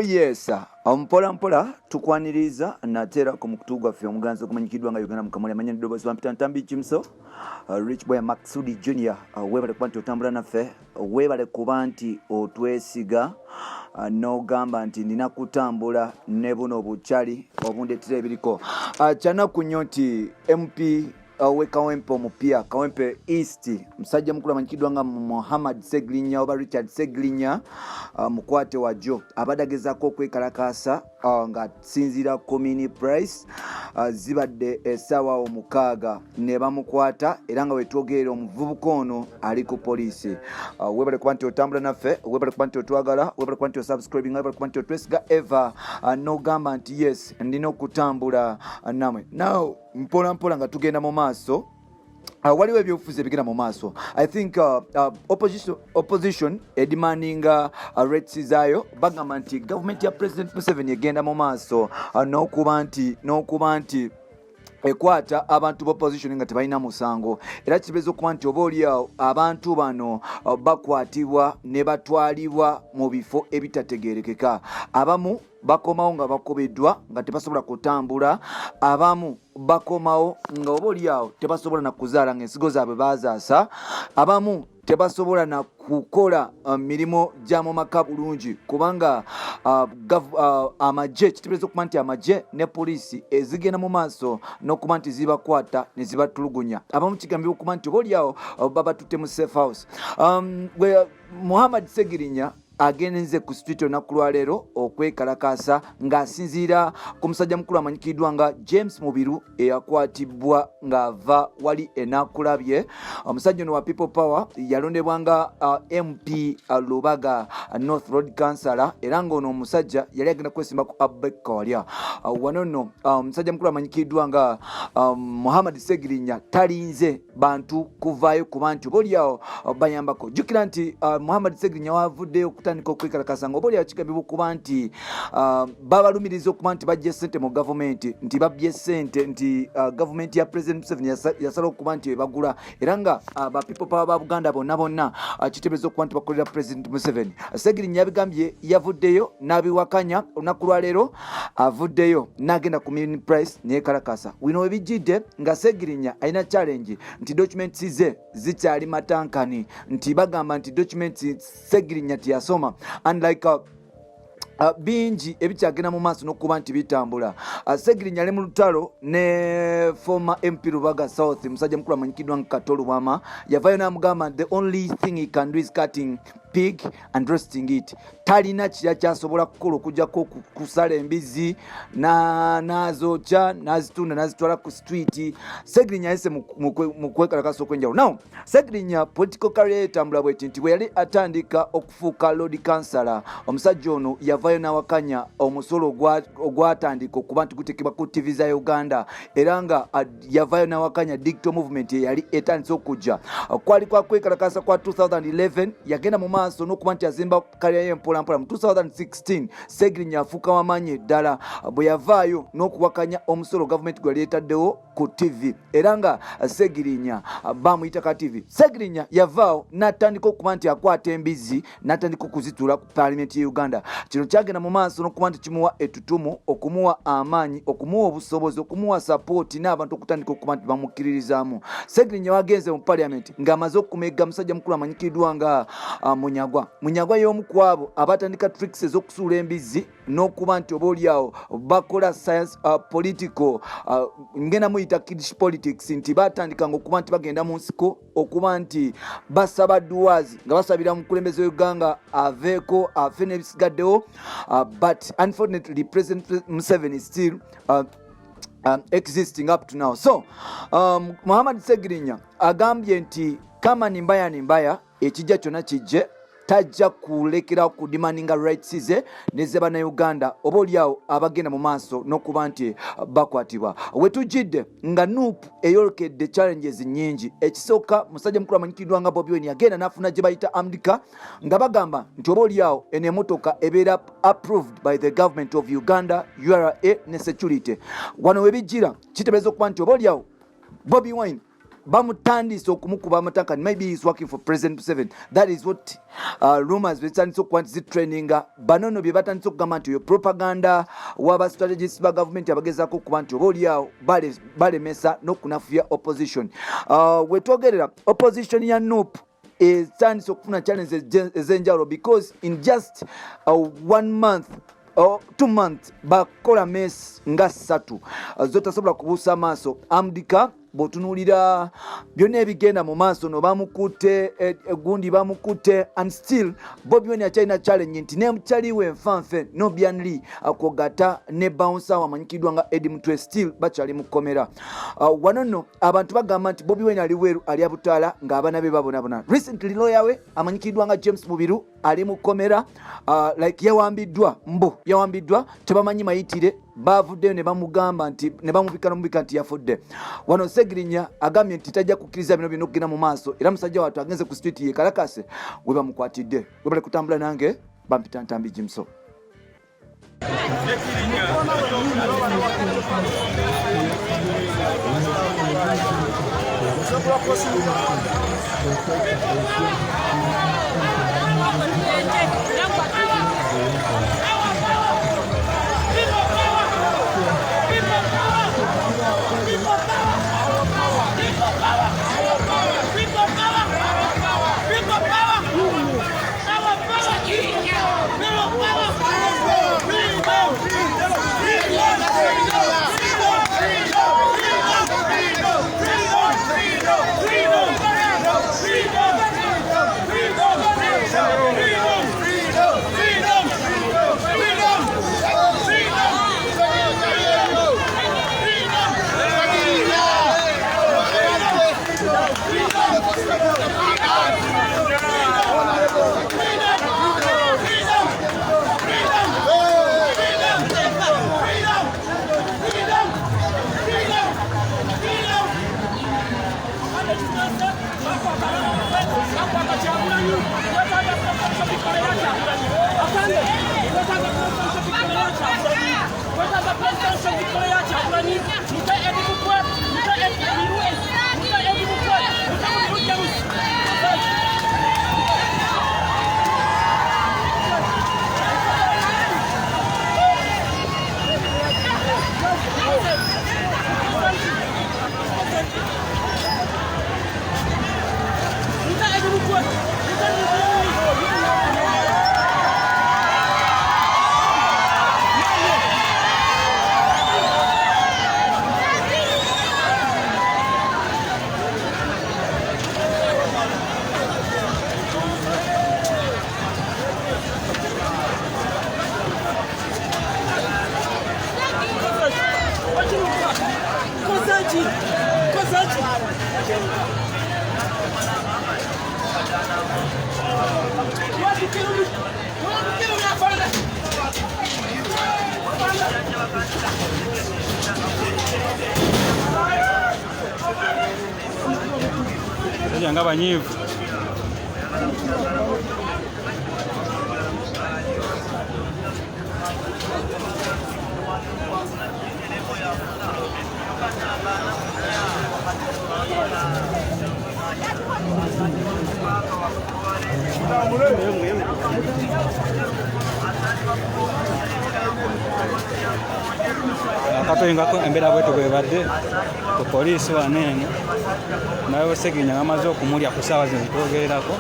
Oh yes, mpola mpola tukwaniriza natera ku mukutu gwaffe omuganzi okumanyikiddwa nga Uganda Mukamooli amanya ddoboozi wa mpita ntambi Kimso Rich Boy Maxudi Junior webale kuba nti otambula naffe webale kuba nti otwesiga n'ogamba nti nina kutambula ne buno obukyali obundetera ebiriko kyanaku nnyo nti MP we Kawempe omupya Kawempe East musajja mukulu amanyikiddwa nga Muhammad Ssegirinya oba Richard Ssegirinya mukwate wajjo abadagezako okwekalakaasa nga sinzira komini price zibadde essaawa omukaaga ne bamukwata era nga wetwogerera omuvubuka ono ali ku poliisi webale kuba nti otambula naffe webale kuba nti otwagala webale kuba nti osubscribing webale kuba nti otwesiga eva n'ogamba nti yes ndina okutambula namwe now mpola mpola nga tugenda mu maaso waliwo ebyobufuzi ebigenda mu maaso I think opposition demanding rates zaayo bagamba nti government ya President Museveni egenda mu maaso n'okuba nti ekwata abantu b'opposition nga tebalina musango era kibeeza okuba nti oba oliawo abantu bano bakwatibwa ne batwalibwa mu bifo ebitategeerekeka abamu bakomawo nga bakobeddwa nga tebasobola kutambula abamu bakomawo nga oba oliawo tebasobola na kuzaala ng'ensigo zaabwe bazaasa abamu tebasobola na kukola mirimo gya mu maka bulungi kubanga amagye kitegeeza okuba nti amagye ne poliisi ezigenda mu maaso n'okuba nti zibakwata ne zibatulugunya abamu kigambibwa okuba nti oba oliawo babatutte mu safe house Muhammad Ssegirinya agenze ku street olunaku lwaleero okwekalakaasa ng'asinziira ku musajja mukulu amanyikiddwa nga James Mubiru eyakwatibwa ng'ava wali enakulabye omusajja ono wa People Power yalondebwa nga MP Lubaga North Road Councillor era ng'ono omusajja yali agenda kwesimba ku Abeka walya wano nno omusajja mukulu amanyikiddwa nga Muhammad Ssegirinya talinze bantu kuvaayo kuba nti oba oliawo bayambako jjukira nti Muhammad Ssegirinya wavuddeyo kutandika okwekalakaasa nga oba oliawo kigambibwa okuba nti babalumiriza okuba nti bajja ssente mu gavumenti nti babbye ssente nti gavumenti ya President Museveni yasala okuba nti ebagula era nga ba People Power ba Buganda bonna kiteebereza okuba nti bakolera President Museveni Ssegirinya yabigambye yavuddeyo n'abiwakanya olunaku lwaleero avuddeyo n'agenda ku mini price neyekalakaasa wino webijjidde nga Ssegirinya alina challenge nti documents ze zikyali matankani nti bagamba nti documents Ssegirinya tiyasoma unlike bingi ebikyagenda mu maaso n'okuba nti bitambula Ssegirinya ali mu lutalo ne former MP Lubaga South musajja mukulu amanyikiddwa nga Katolu Wama yavayo n'amugamba the only thing he can do is cutting pig and roasting it talina kira kyasobola kukola okujjako kusala embizi n'azokya n'azitunda n'azitwala ku street Ssegirinya yayise mu kwekalakaasa okwenjawulo now Ssegirinya political career etambula bweti nti bwe yali atandika okufuuka Lord Councillor omusajja ono yavayo n'awakanya omusolo ogwatandika okuba nti gutekebwa ku TV za Uganda era nga yavayo n'awakanya digital movement yali etandise okujja kwali kwa kwekalakaasa kwa 2011 yagenda mu maaso n'okuba nti azimba kaliya y'empola mpola mu 2016 Ssegirinya afuuka wamaanyi eddala bwe yavaayo n'okuwakanya omusolo gavumenti gwe yali etaddewo ku TV era nga Ssegirinya bamuyita ka TV Ssegirinya yavaawo n'atandika okuba nti akwata embizi n'atandika okuzituula ku paalamenti ya Uganda kino kyagenda mu maaso n'okuba nti kimuwa ettutumu okumuwa amaanyi okumuwa obusobozi okumuwa support n'abantu okutandika okuba nti bamukkiririzaamu Ssegirinya wagenze mu paalamenti ng'amaze okumegga musajja mukulu amanyikiddwa nga Munyagwa y'omu ku abo abatandika tricks ez'okusuula embizi n'okuba nti oba oliawo bakola science political ngenda muyita kids politics nti batandikanga okuba nti bagenda mu nsiko okuba nti basaba duwazi nga basabira mu kulembeze Uganda aveeko afe n'ebisigaddewo but unfortunately President Museveni is still existing up to now so Muhammad Ssegirinya agambye nti kama nimbaya ekijja kyonna kijje tajja kulekera ku demanding rights ze neze bana Uganda oba oliawo abagenda mu maaso n'okuba nti bakwatibwa wetujjidde nga NUP eyolekedde challenges nyingi ekisooka musajja mukulu amanyikiddwa nga Bobi Wine yagenda n'afuna gye bayita amdika nga bagamba nti oba oliawo eno emotoka ebeera approved by the government of Uganda URA ne security wano webijjira kitebeeza okuba nti oba oliawo Bobi Wine bamutandise okumukuba amataka, maybe he's working for President Museveni. That is what rumors betandise okuba nti zitraininga banono bye batandise okugamba nti yo propaganda waba strategists ba government abagezaako okuba nti oba oliawo balemesa n'okunafuya opposition. Wetwogerera opposition ya NUP etandise okufuna challenges ez'enjawulo because in just 1 month or 2 months bakola mess nga 3 zotasobola kubuusa maaso. Amdika botunulira byonna ebigenda mu maaso no bamukute egundi bamukute and still Bobi Wine akyalina challenge nti nemukyaliwe enfanfe no Bianli akogata ne bouncer wamanyikidwa nga Eddie Mutwe still bakyali mukomera. Wanono abantu bagamba nti Bobi Wine ali weru ali abutala nga abana be babonabona. Recently lawyer we amanyikidwa nga James Mubiru ali mukomera like yawambiddwa tebamanyi mayitire bavudde ne bamugamba nti ne bamubika nti yafudde. Wano Ssegirinya agambye nti tajja kukkiriza bino byonna okugenda mu maaso era musajja watu agenze ku street ye Kalakase we bamukwatidde. Webale kutambula nange bampita Ntambi Jimso. Nga banyivu akatoyingako embeera bwetu bwebadde ku poliisi waneeno naye Ssegirinya amaze okumulya ku ssaawa zino twogererako